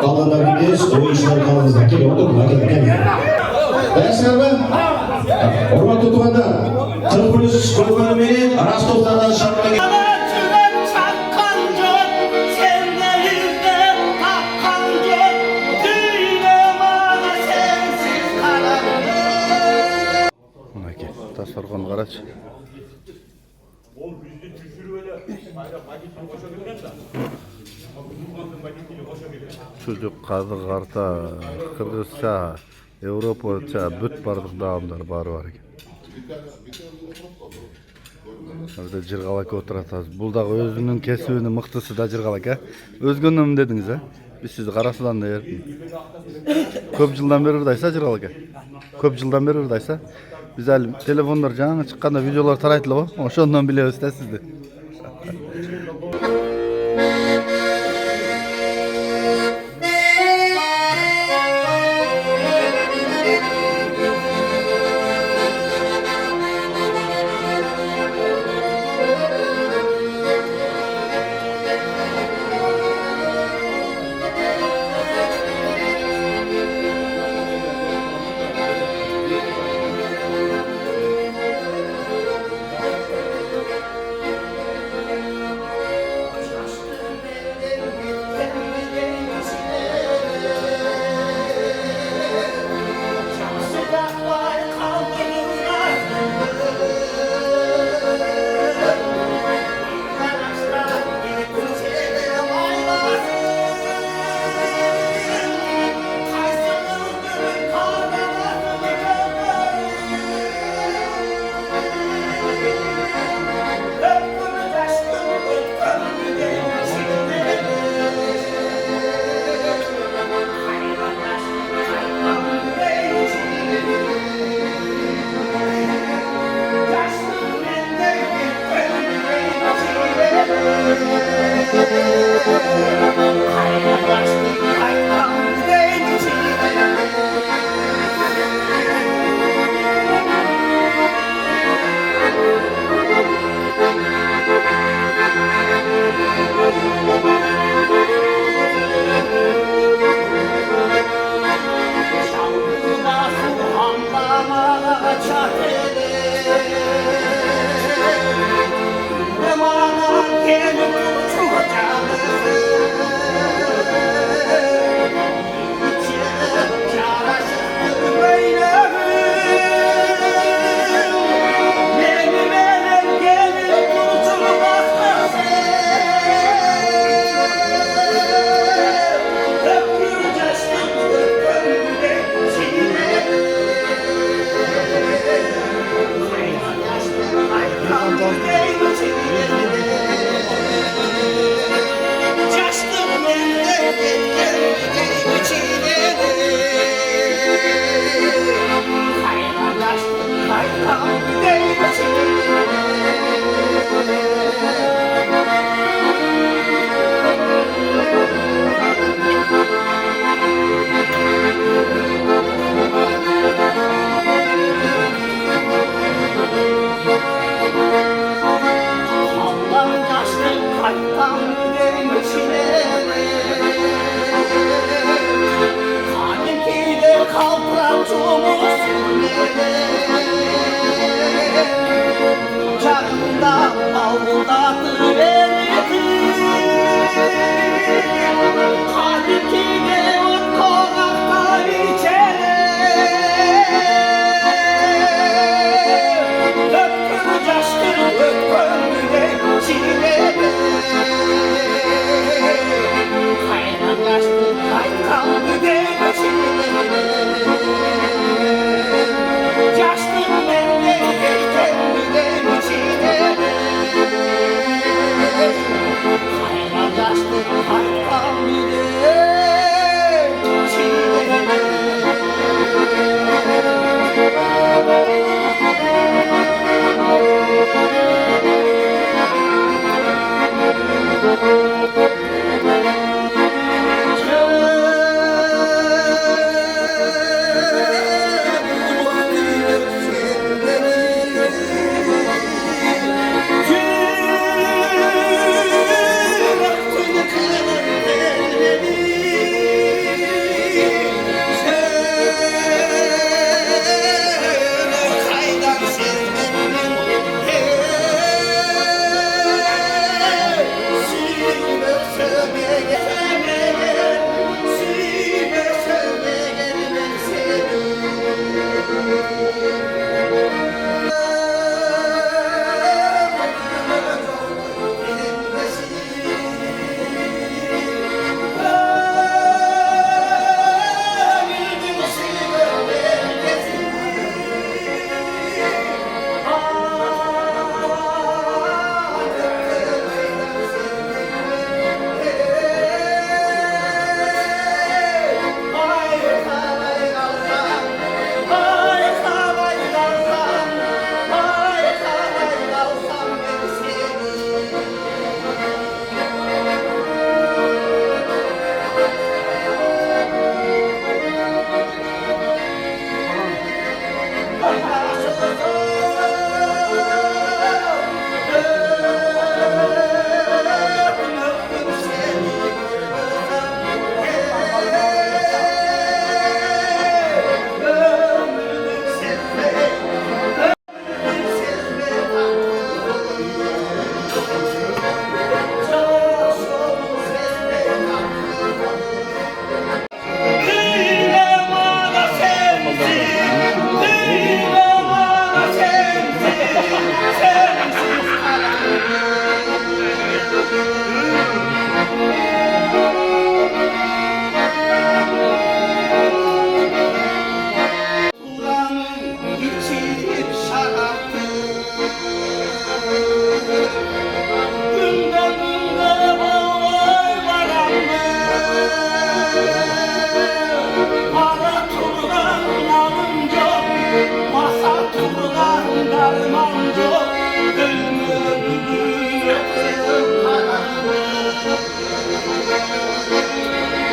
Kalanda gidiyoruz, o işler kalımızda geliyordu, buna giderken. Değerli Orman tutumunda, Kırpınız Kurbanı'nın Rastoflar'dan şartına Tasarrufun araç. Çocuk, kazı, karta, Kırgızça, Avrupaça, büt bardıq dağımlar var eкен. Orada Jırgalak oturataz. Бұл дағы өзінің кесуінің мықтысы да Jırgalak, ha? Өзгөнөм dediniz, ha? Biz sizi Qarasulan da yerdik. Көп жылдан бері ұрдайса Jırgalak, ha? Көп жылдан бері ұрдайsa. Biz telefonlar жаңа çıkkanda videolar taraytılı o. Oşondan biliyoruz da sizdi. Just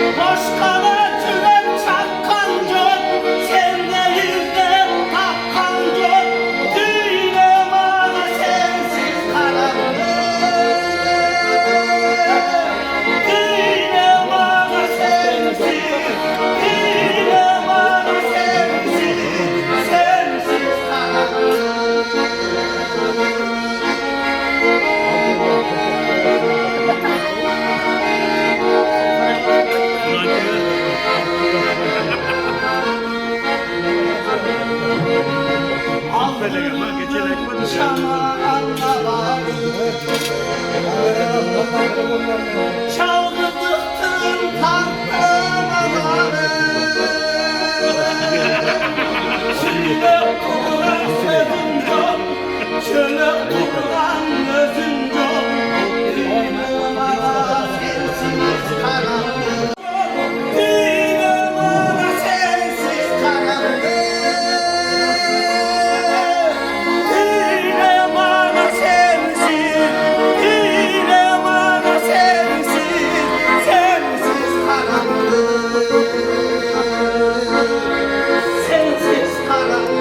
Başkana tülen çakkan yok, sende yüzde takkan yok. Düğüne bana sensiz karanlık. Düğüne bana sensiz, düğüne bana sensiz, sensiz karanlık. Çalgıdıktın tartamaları. Çölek kuran sözün yok, çölek kuran gözün yok. Düğüne bana sensiz karanlık. Düğüne bana sensiz karanlık. Düğüne bana sensiz, düğüne bana sensiz, sensiz karanlık. Sensiz karanlık.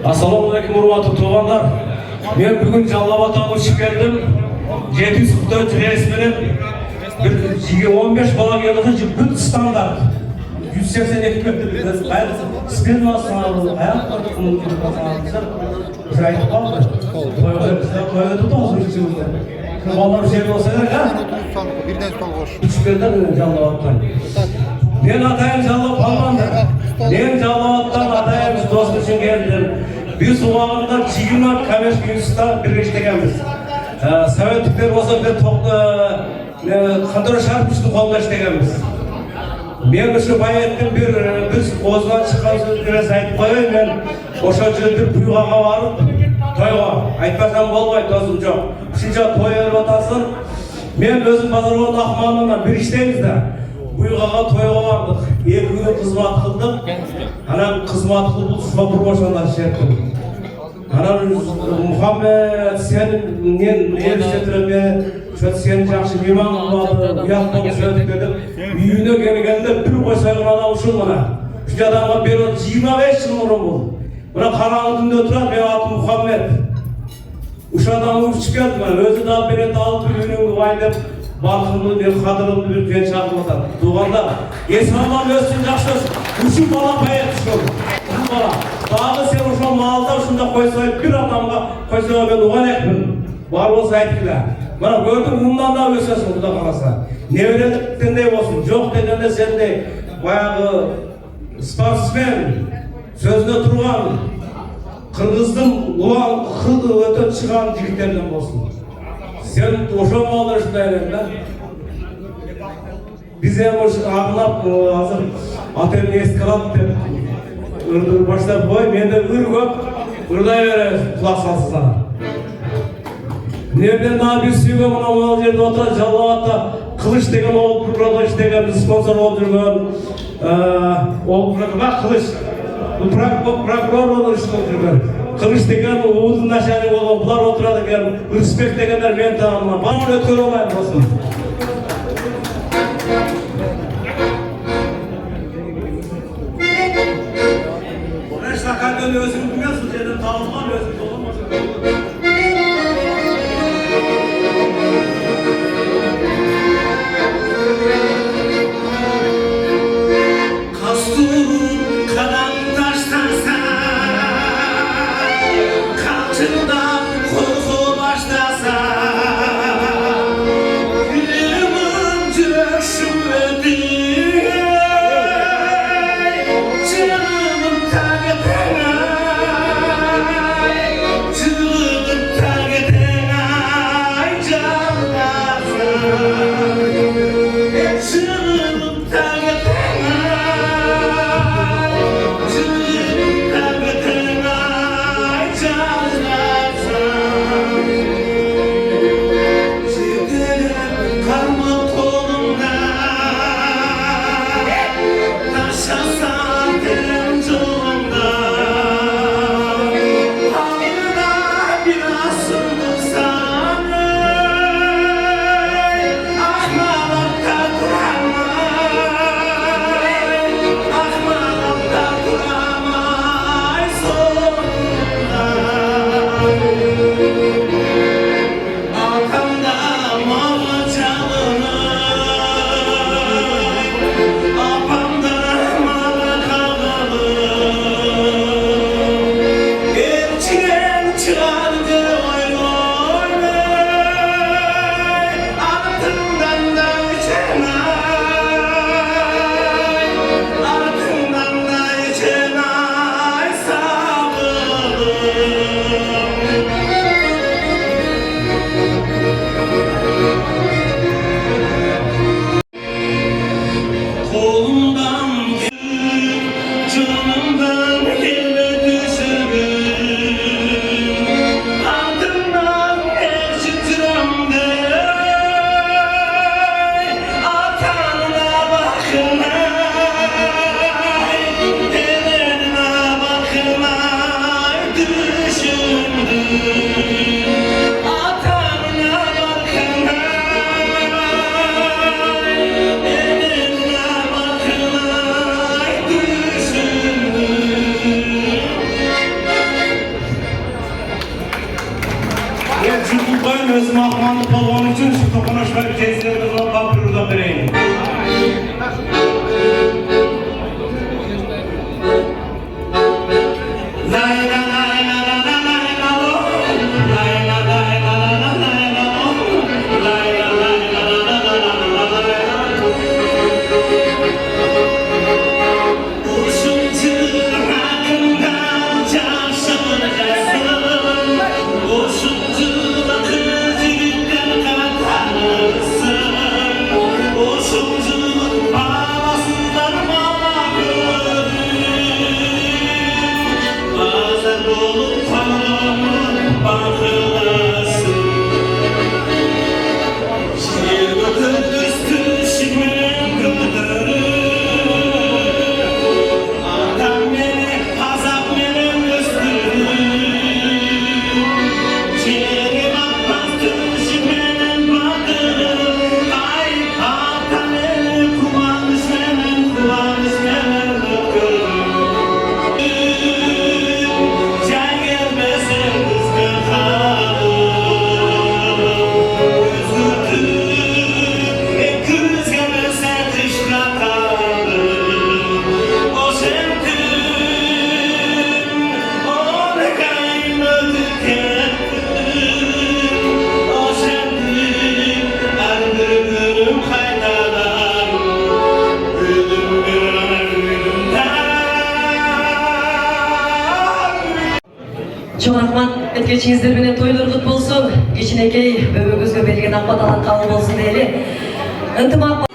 Assalamualaikum урматтуу туугандар. Мен бүгүн Жалал Абадтан учуп келдим. 744 рейс менен 15 бала келди, бүт стандарт. 182 метр. Спинасы аяк biz aytib qoldi. To'yga tutamiz. Ballar şey olsa da birden stol koş. Üçberden Жалал-Абадтан. Ben atayım Жалал-Абадтан. Ben Жалал-Абадтан atayım dostum için geldim. Biz o vaqtda 20 Kamesh institutda birga ishlaganmiz. Sovetliklar bo'lsa bir qandoq shartni qo'llab ishlaganmiz. Men shu bayatdan biz o'zdan chiqqan so'zlarni aytib qo'yay, men o'sha yerda buyog'iga borib to'yga aytmasam bo'lmaydi, o'zim yo'q. Shuncha to'y olib o'tasin. Men o'zim Bazarbo'nda Ahmadovdan bir ishlaymiz-da. Buyog'iga to'yga bordik. 2 kun xizmat qildik. Ana xizmat qilib shu promotionlar ishlatdim. Ana Muhammed sen men ishlatiraman. Sen yaxshi mehmon bo'ldi. Bu yoqqa o'tib dedim. Uyine kelganda bir qo'ysagan odam shu mana. Shu odamga berib 25 yil umrim bo'ldi. Buna qarang'ida o'tiradi, men atim Muhammed. O'sha odamni uchib keldim, o'zi da berib olib uyimga voydib, balximni bir qadrimni bir ben chaqirdim. Tug'anda esonlar o'zsin yaxshi o'z. Shu bola bayat shu. Bu bola. Dag'i sen o'sha malda shunda qo'ysay, bir odamga qo'ysay men o'g'anakman. Bor bo'lsa aytdilar. Mana gördüm bundan da ösesin Xudo qalasa. Nevrelikdendey olsun, yo'q deganda sendey bayağı sportsmen sözüne turgan Qırgızdın ulan xıldı ötüp çıkan jigitlerden olsun. Sen oşa maldır şundaylarında. Biz hem ağlap hazır atel eskalat dep ırdır başlap koy, mende ır köp, ırday vereriz kulak salsın sana. Nereden daha bir suyga buna o yerde oturan Жалал-Абадта Kılıç degen oğul Kılıç degen biz sponsor olup жүрген oğul Kılıç bu prokuror olup жүрген Kılıç degen oğulun aşağıya olan bular oturadı eken Irspek degenler men tanımam bana ötkör olayım olsun. Ben şakardan özümü bilmiyorsun dedim tanımam özüm dolamaz. özüm ahmanlık olğan için şu toqunuşları tezlerini kapırıda vereyim. Çok rahmat etkileşinizler beni toylarılık bolsun. Geçinekey böbөгүзгө берген акбаталан кабыл болсун дейли. Ынтымак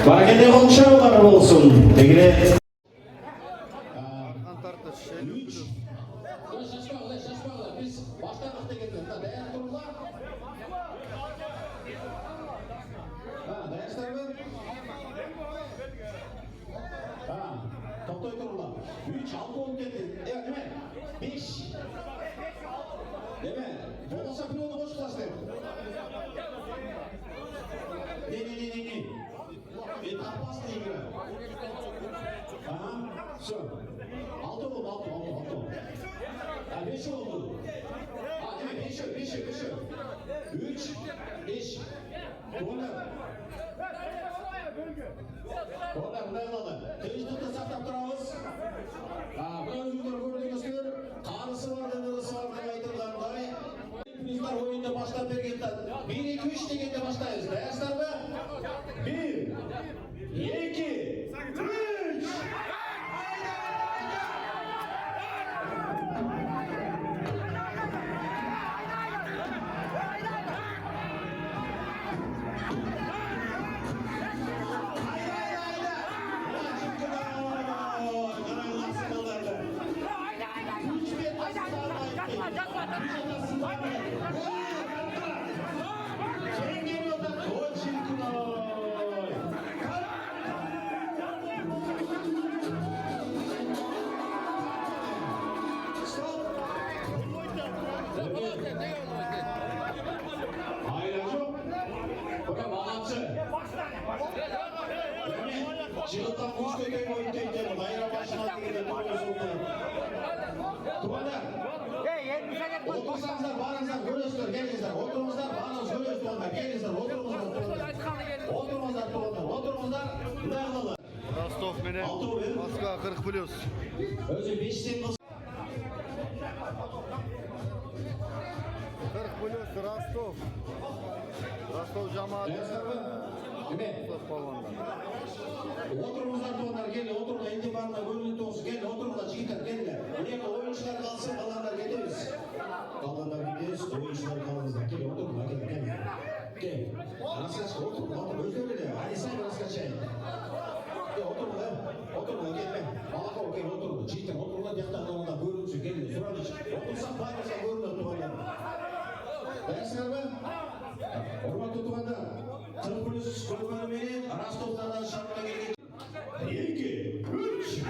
Barakende konuşanlar olsun. Tegine. Deme, bolmasa pilonu koşup taşlayın. Ne. Tapmaz diye girer. Aha, şu. 6 oldu, 6. Ya 5 oldu. Ha değil mi? 5. 3, 5. Korner, bunday qiladi. Tinchlikni saqlab turamiz. Buni o'zinglar ko'rdingizlar. Qarisi bor, dinisi bor deb aytilganday. Bizlar o'yinda boshlab berganda 1 2 3 deganda boshlaymiz. Bilasizlarmi? 1 2 3 Çığlıktan kuş köpeği boyunca gidelim. Bayram başına gidelim. Tuvalar. Otursanızlar, bağırınızlar, görüyorsunuzlar, gelinizler. Oturumuzlar, bağırınız, görüyorsunuzlar, gelinizler. Oturumuzlar, tuvalar. Dağlılar. Rostov mene Moskva 40 plus. Özü 5 sen 40 plus Rostov. Rostov jamoati. Nima? Oturumuzlar tuvalar, gelin. Oturumlar, itibarlar, görünün to'g'risi. Gelin, oturumlar, yigitlar, gelinlar. Bunaqa o'yinchilar qolsin, qolganlar ketamiz. O'yinchilar qolingizlar. Kelin, oturumlar, kelin. Kel. Raskacha otur, o'zlari. Hadi sen raskacha. Oturma, gelme. Balaka okey, oturma. Çiğten, oturma, yaktaklarında buyurunca geliyor. Sonra otursak, bayırsak, buyurunlar tuvalar. Beğensinler mi? Hurmatli tuvanlar, 40 plus ko'rgani meni Rostovdan Sharqqa kelgan. 2 3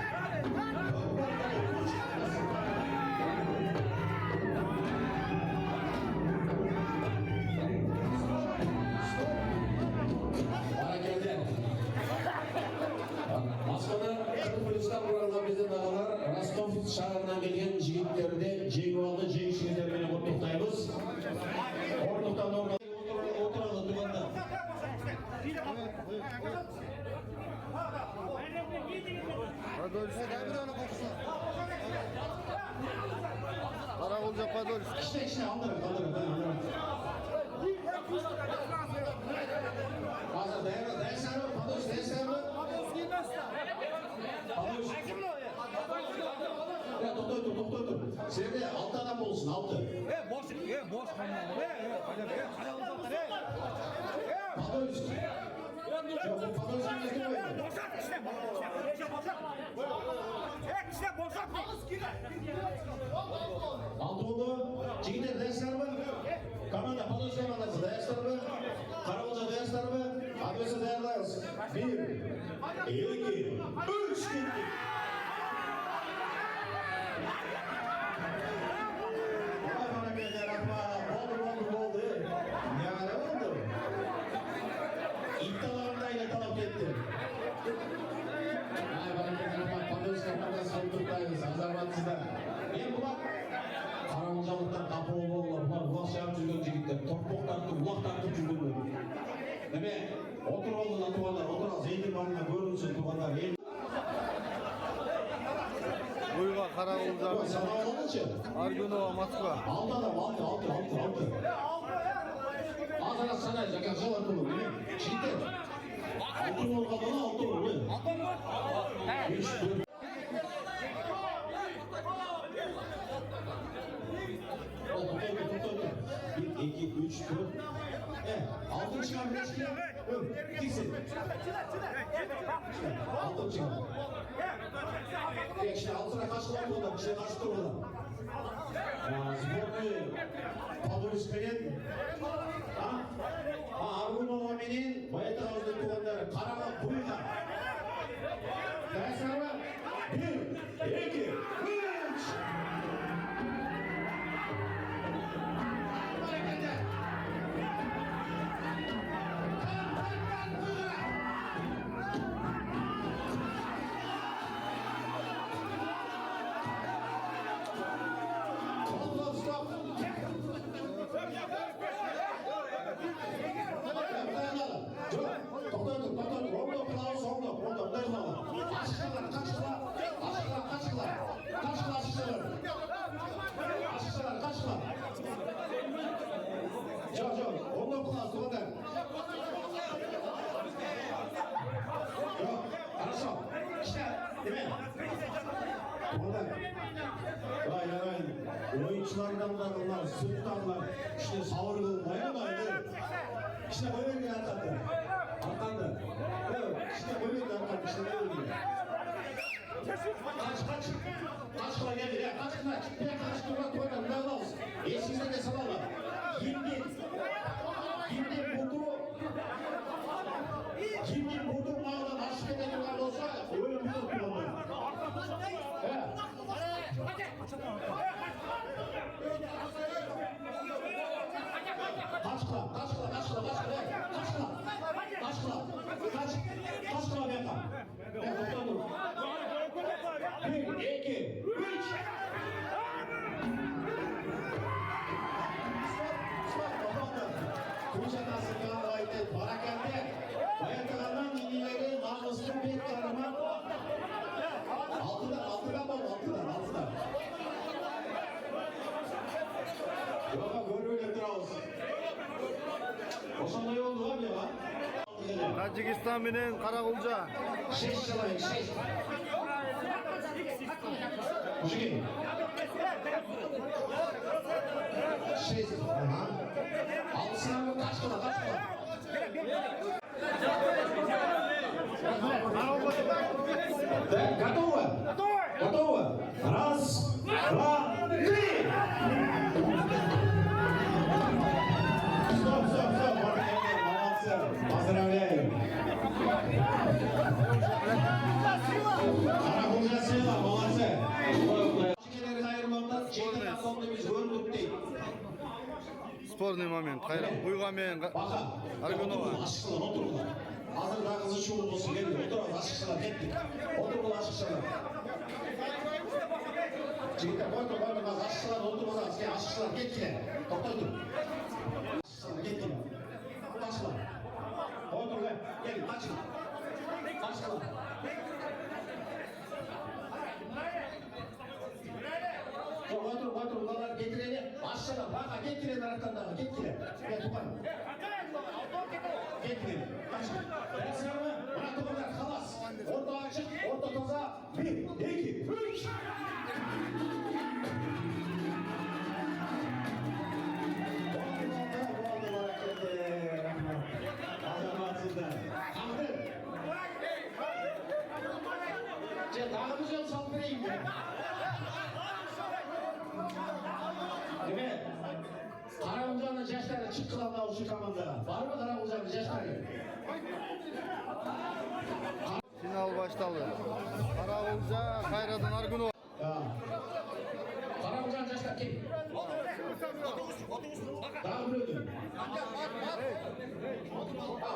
Moskvada 40 plusdan bo'lgan bizning da'volar Rostov shahridan kelgan yigitlarni jeng oldi, jengishingizlar bilan qutlaqlaymiz. O'rniqdan o'tiradi tuvanda. Qaravulja Podolsk. İşte alırım. Hazır değersen mi? Podolsk değersen mi? Ya doktor. Sende 6 adam olsun 6. Boş kalmadı. Podolsk. Ya bu Podolsk'un ne oluyor? Boşalt. 6 oldu. Çiğdem değersen mi? Komanda Podolsk komandası değersen mi? Karavulca değersen mi? Adresi değerliyiz. 1 2 3 Oldu. Yani oldu. İddialarında ile talep etti. Podolsk komandası oturttayız. Azerbaycan'da. Ben bu bak. Karamcalıktan kapı oğullar. Bunlar ulak şahap жүрген жігіттер. Topuk tartıp, ulak tartıp жүргендер. Neme? Otur oldular tuğanlar. Otur al. Zeydin barına görünsün tuğanlar. Uyga Qaravulja. Sana olanıcı. Argunova Moskva. 6 adam. 6. Azara sana jakan şalar bunu. Çiğdem. 6 olga bana 6 olur. 3 4 1 2 3 4 altın çıkan bir çıkan. Diksin. Altın çıkan. Şimdi altına kaçtılar burada. Bir şey kaçtı burada. Zborny Podolsk'in Argunova menin Bayatağız'da tuğanları Karama Buyga. Dersin ama 1 2 3 Vay vay. Oyunculardan da bunlar, sırtlarlar. İşte savur kılmaya mı aynı? İşte böyle bir arkanda. Arkanda. Evet, işte böyle bir arkanda. İşte böyle bir. Kaç. Kaç kula geldi ya. Kaç kula. Bir kaç kula koyalım. Ne olsun? Eşimizde de sabahlar. Şimdi budur mağaza başlık edenler olsa öyle bir tutmuyorlar. Evet. Kaç kula beka. Ben dur. 1, 2, 3. Kuşatası'ndan ayet barakende bayatlarından inileri namuslu bir karıma altıdan. Yok görüyor olsun. O sana yoldu abi ya. Tacikistan bilen Karakulca. 6 çalayın 6. Hoş geldin. 6. Aha. Altısına kaç kula. Готово. Раз, два, три. Стоп. Молодцы. Поздравляю. Karakulca sıyla, молодцы. Şikeleri ayırmaktan çekten atomda biz gördük değil. Sporный момент. Hayran. Uygamen. Baka. Argunova. Aşıklar otururlar. Hazır daha kızı çubuğu olsun gelmiyor. Oturalım aşıklar gittik. Otururlar aşıklar. Çekten koydum. Aşıklar otururlar. Aşıklar gittiler. Doktor. Aşıklar gittiler. Başla. Otur lan. Gelin açın. Başla. Otur. Bunlar getireni. Aşağıdan. Baka getirin arkandan. Getirin. Gel tupan. Getirin. Açın. Ben sana bırakın bunlar. Kalas. Orta açık. Orta toza. 1, 2, 3. Dağımızın saldırayım ben. Evet. Karakulca'nın yaşları çık kılavda şu kamanda. Var mı Karakulca'nın yaşları? Final başladı. Karakulca, Hayradın Argunova. Ya. Karakulca'nın yaşları kim? Daha biliyordun.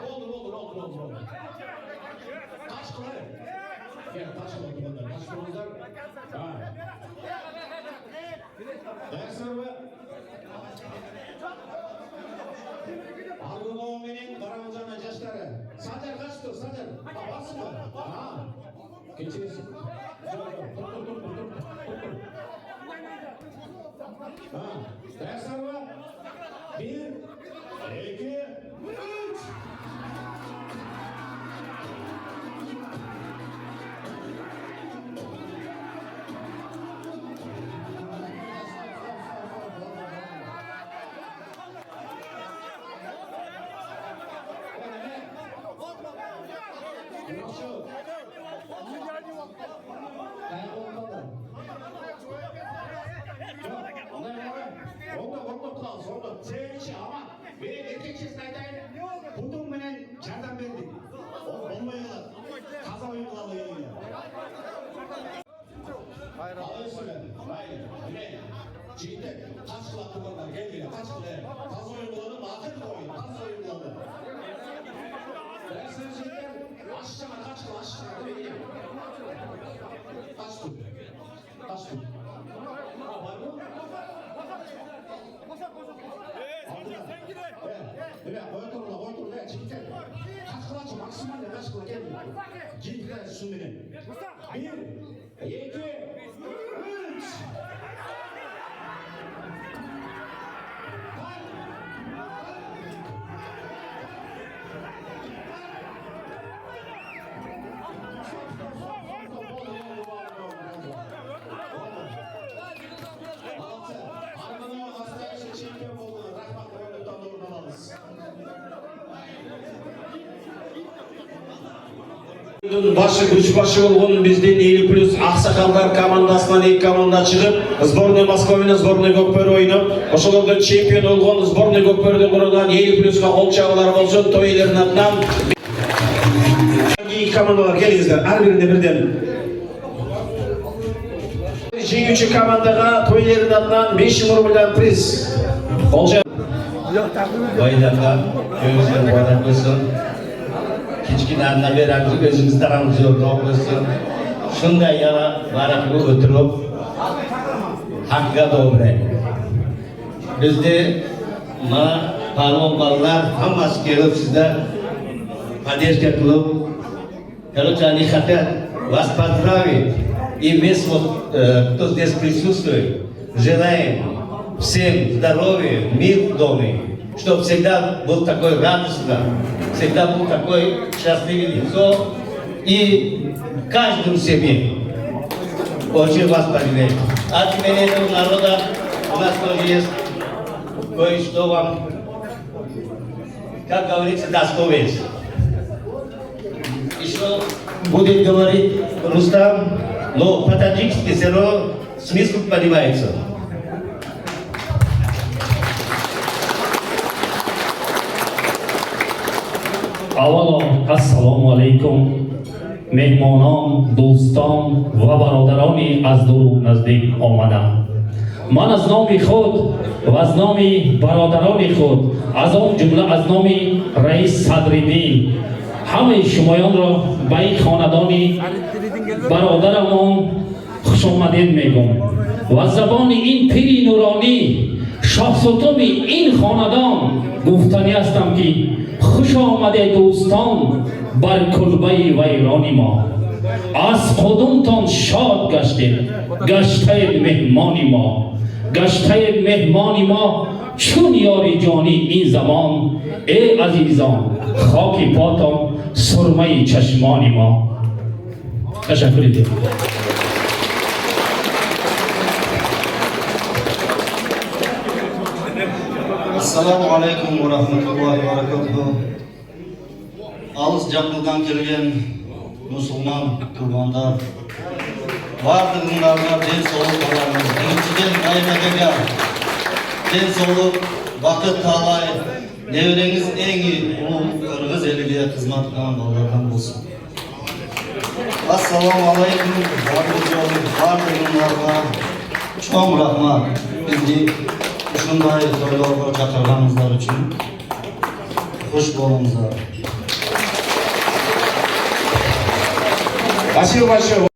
Oldu. Kaç kılar? Ya kaç kılar bunlar? Kaç kılar? Ha. Dersen Argunova'nın Karakulca'nın yaşları. Sancar kaçtır? Sancar. Basın mı? Ha. Geçirsin. Dur. Ha. Dersen 1, 2, 3. Oldu. Sevinçli ama benim erkekçesine aytayın. Budun menen jardam berdik. Olmayınlar. Kaza oyunlarla yayınlar. Hayran. Hayır. Ne? Cidden kaç kıl attılar geldiler. Kaç kıl. Kaza oyunlarını makul koyun. Kaza oyunlarını. Ben size şeyler aşağı kaç kıl aşağı. Kaç kıl. Ha var mı? Evet, otur lan, cidden. Kaç kılaçı maksimal kaç kıla gelmiyor. Cidden sümünün. 1, 2, 3. Güç başı olgun bizden 50 plus Aksakallar komandasından ilk komanda çıkıp Sbornoy Moskva menен Sbornoy Көкбөрү oynup ошолордон чемпион olgun Sbornoy Көкбөрүдөн курулган 50 pluска кол чабуулар болсун тойлордун атынан İyi komandalar gelingizler. Her birinde birden. Жеңүүчү командаға тойлордун атынан 5 рубльдан приз. Колча. Baylarga gözler bana kılsın. Kiçkin anna veremiz özümüz taramız yok kılsın. Şunday yana baraklı oturup hakka doğru. Bizde ma palon ballar hammas gelip sizde поддержка клуб. Короче, они хотят вас поздравить. И мы, кто здесь присутствует, желаем всем здоровья, мир в доме, чтобы всегда был такой радостный, всегда был такой счастливый лицо и каждому семье. Очень вас поздравляю. От имени этого народа у нас тоже есть кое-что вам, как говорится, достоинств. Еще будет говорить Рустам, но по-таджикски все равно смысл понимается. аввало ассалому алайкум меҳмонон дӯстон ва бародарони аз дуру наздик омада. Ман аз номи худ ва аз номи бародарони худ аз он ҷумла аз номи раис садриддин ҳамаи шумоёнро ба ин хонадони бародарамон хушомадед мегӯм ва забони ин пири нуронӣ шоҳсутуми ин хонадон гуфтанӣ ҳастам ки خوش آمده دوستان بر کلبه ویرانی ما از قدومتان شاد گشتید گشتید مهمانی ما گشتید مهمانی ما چون یاری جانی این زمان ای عزیزان خاک پاتان سرمه چشمانی ما تشکر دید Assalamu alaikum wa rahmatullahi wa barakatuhu. Alыс жақындан келген мұсылман құрбандар, барлығыңарға денсаулық қалаймыз. Біріншіден Аймекеге денсаулық, бақыт талай, невреңіз ең ұлы қырғыз еліге қызмат қылған балалардан болсын. Ассаламу алейкум, барлығыңарға чоң рахмат. Бізді ушундай тойлорго чакырганыңыздар үчүн хуш болуңуздар. Спасибо большое.